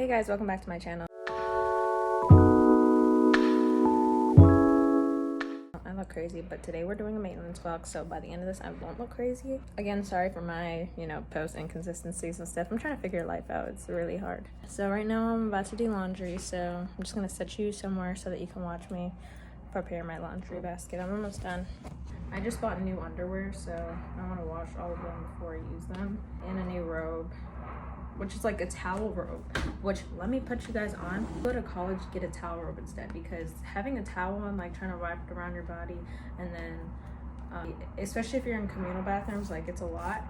guys, welcome back to my channel. I look crazy, but today we're doing a maintenance vlog, so by the end of this I won't look crazy. Again, sorry for my, post inconsistencies and stuff. I'm trying to figure life out. It's really hard. So right now I'm about to do laundry, so I'm just gonna set you somewhere so that you can watch me prepare my laundry basket. I'm almost done. I just bought new underwear, so I want to wash all of them before I use them, and a new robe, which is like a towel robe, which, let me put you guys on. Go to college, get a towel robe instead, because having a towel on, like trying to wrap it around your body, and then especially if you're in communal bathrooms, like it's a lot.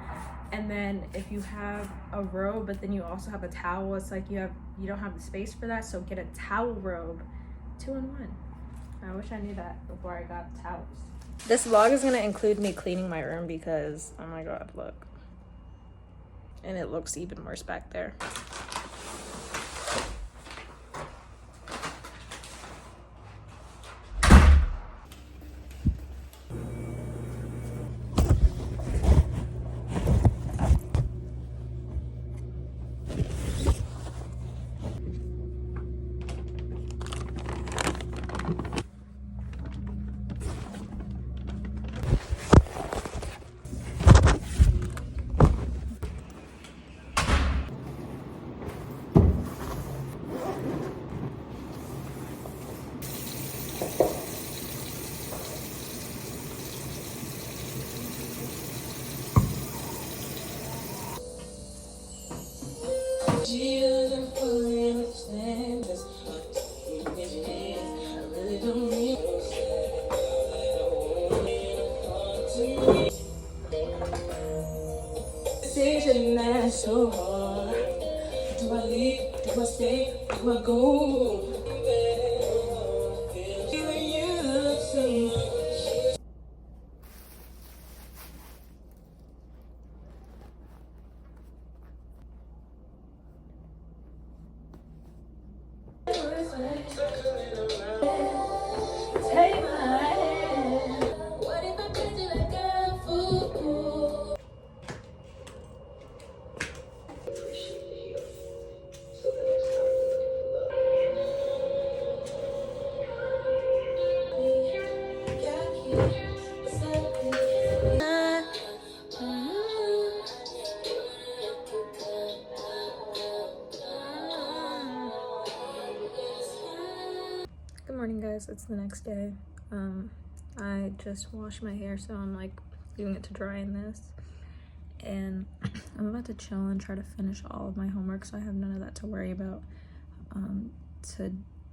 And then if you have a robe but then you also have a towel, it's like you don't have the space for that. So get a towel robe, 2-in-1. I wish I knew that before I got towels. This vlog is gonna include me cleaning my room because, oh my god, look. And it looks even worse back there. She doesn't fully understand this. I really don't need decision that's so hard. Do I leave? Do I stay? Do I go? You look so take my hand. What if I treat you like a fool? Good morning, guys. It's the next day. I just washed my hair, so I'm like leaving it to dry in this, and I'm about to chill and try to finish all of my homework, so I have none of that to worry about.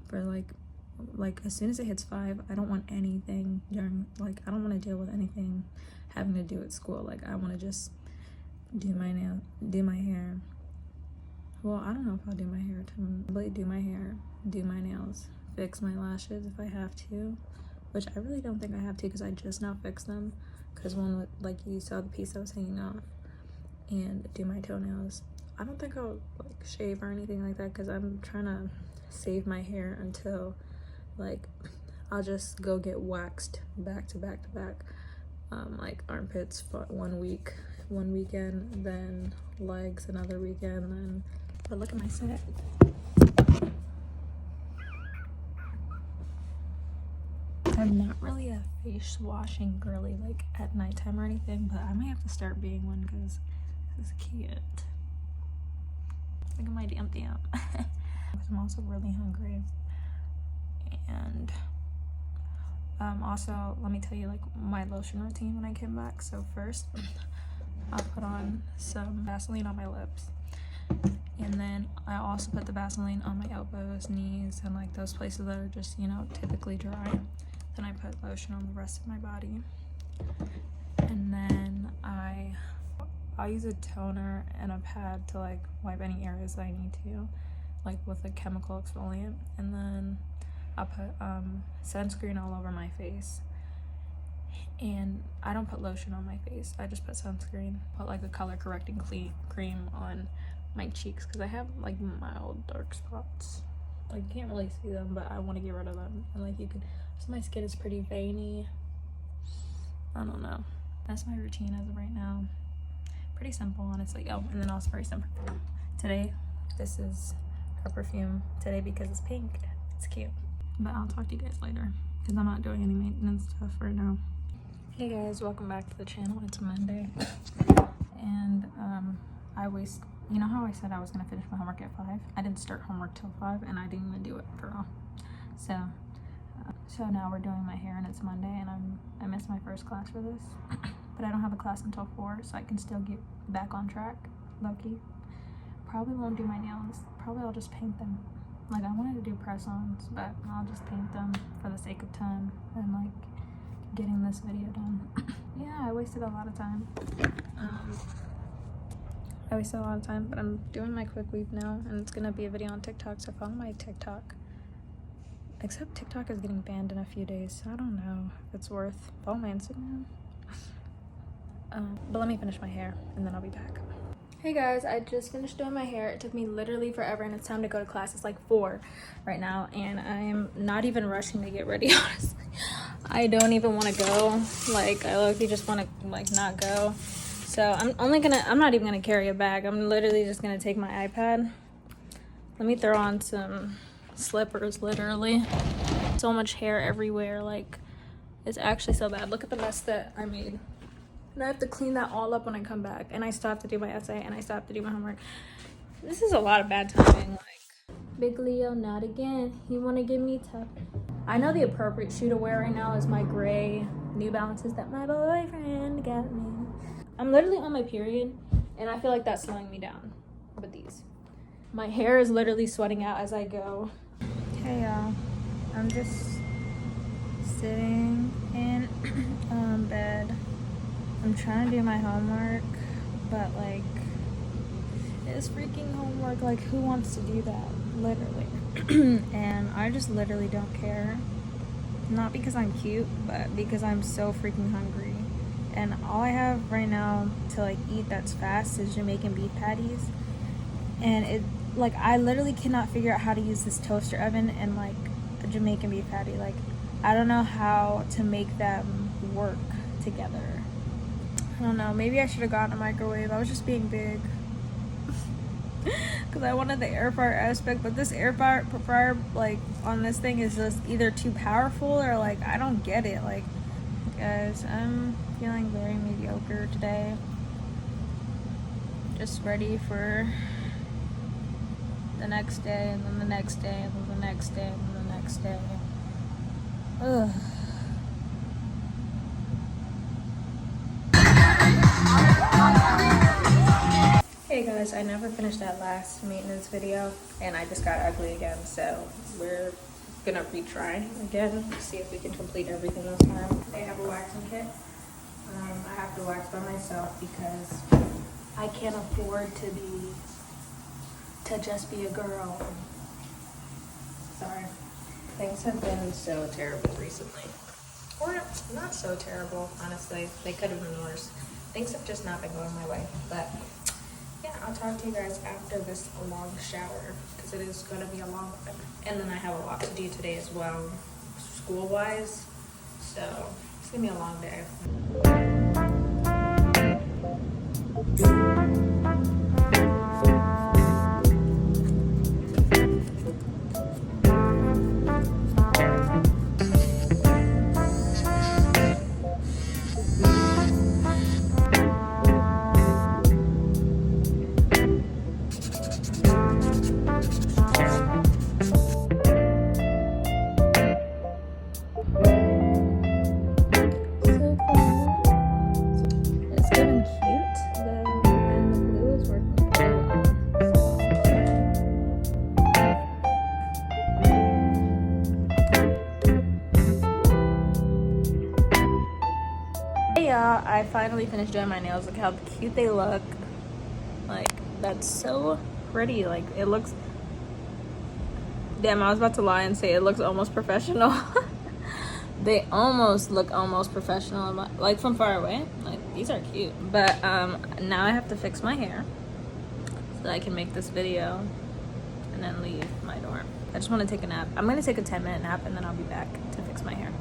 For like as soon as it hits 5, I don't want anything during, like, I don't want to deal with anything having to do with school. Like, I want to just do my hair. Well, I don't know if I'll do my hair probably do my hair, do my nails, fix my lashes if I have to, which I really don't think I have to because I just now fixed them, because one with, like, you saw the piece that was hanging off, and do my toenails. I don't think I'll like shave or anything like that because I'm trying to save my hair until, like, I'll just go get waxed back to back to back, like armpits for one weekend, then legs another weekend, then. But look at my set. I'm not really a face washing girly like at nighttime or anything, but I might have to start being one because this is cute. Look at my damn. I'm also really hungry. And also, let me tell you like my lotion routine when I came back. So first, I'll put on some Vaseline on my lips. And then I also put the Vaseline on my elbows, knees, and like those places that are just, typically dry. Then I put lotion on the rest of my body. And then I'll use a toner and a pad to like wipe any areas that I need to, like with a chemical exfoliant. And then I'll put sunscreen all over my face. And I don't put lotion on my face, I just put sunscreen. Put like a color correcting cream on my cheeks because I have like mild dark spots. Like, you can't really see them, but I want to get rid of them. And like, you can, so my skin is pretty veiny. I don't know. That's my routine as of right now. Pretty simple, honestly. Oh, and then also very simple. Today, this is her perfume today because it's pink. It's cute. But I'll talk to you guys later because I'm not doing any maintenance stuff right now. Hey guys, welcome back to the channel. It's Monday. And you know how I said I was gonna finish my homework at 5? I didn't start homework till 5 and I didn't even do it for all. So now we're doing my hair and it's Monday and I missed my first class for this. But I don't have a class until 4, so I can still get back on track, low-key. Probably won't do my nails. Probably I'll just paint them. Like, I wanted to do press-ons, but I'll just paint them for the sake of time and like getting this video done. Yeah, I wasted a lot of time. But I'm doing my quick weave now and it's gonna be a video on TikTok, so follow my TikTok. Except TikTok is getting banned in a few days, so I don't know if it's worth. Follow my Instagram. But let me finish my hair and then I'll be back. Hey guys, I just finished doing my hair. It took me literally forever and it's time to go to class. It's like 4 right now and I am not even rushing to get ready, honestly. I don't even want to go. Like, I literally just want to like not go. So I'm not even gonna carry a bag. I'm literally just gonna take my iPad. Let me throw on some slippers, literally. So much hair everywhere, like it's actually so bad. Look at the mess that I made. And I have to clean that all up when I come back. And I still have to do my essay and I still have to do my homework. This is a lot of bad timing. Like, Big Leo, not again. You wanna give me tough. I know the appropriate shoe to wear right now is my gray New Balances that my boyfriend got me. I'm literally on my period and I feel like that's slowing me down with these. My hair is literally sweating out as I go. Hey y'all, I'm just sitting in bed. I'm trying to do my homework, but like, it's freaking homework. Like, who wants to do that? Literally. And I just literally don't care. Not because I'm cute, but because I'm so freaking hungry. And all I have right now to like eat that's fast is Jamaican beef patties. And it, like, I literally cannot figure out how to use this toaster oven and like a Jamaican beef patty. Like, I don't know how to make them work together. I don't know, maybe I should have gotten a microwave. I was just being big. Because I wanted the air fryer aspect, but this air fryer like on this thing is just either too powerful or like I don't get it. Like, guys, I'm feeling very mediocre today. Just ready for the next day and then the next day and then the next day and then the next day. Ugh. Hey guys, I never finished that last maintenance video and I just got ugly again, so we're gonna retry again, see if we can complete everything this time. They have a waxing kit. I have to wax by myself because I can't afford to just be a girl. Sorry. Things have been so terrible recently. Or not so terrible, honestly. They could have been worse. Things have just not been going my way, but yeah, I'll talk to you guys after this long shower because it is going to be a long one. And then I have a lot to do today as well, school-wise. So it's going to be a long day. I finally finished doing my nails. Look how cute they look. Like, that's so pretty. Like, it looks, damn, I was about to lie and say it looks almost professional. They almost look almost professional, like from far away. Like, these are cute. But now I have to fix my hair so that I can make this video and then leave my dorm. I just want to take a nap. I'm gonna take a 10-minute nap and then I'll be back to fix my hair.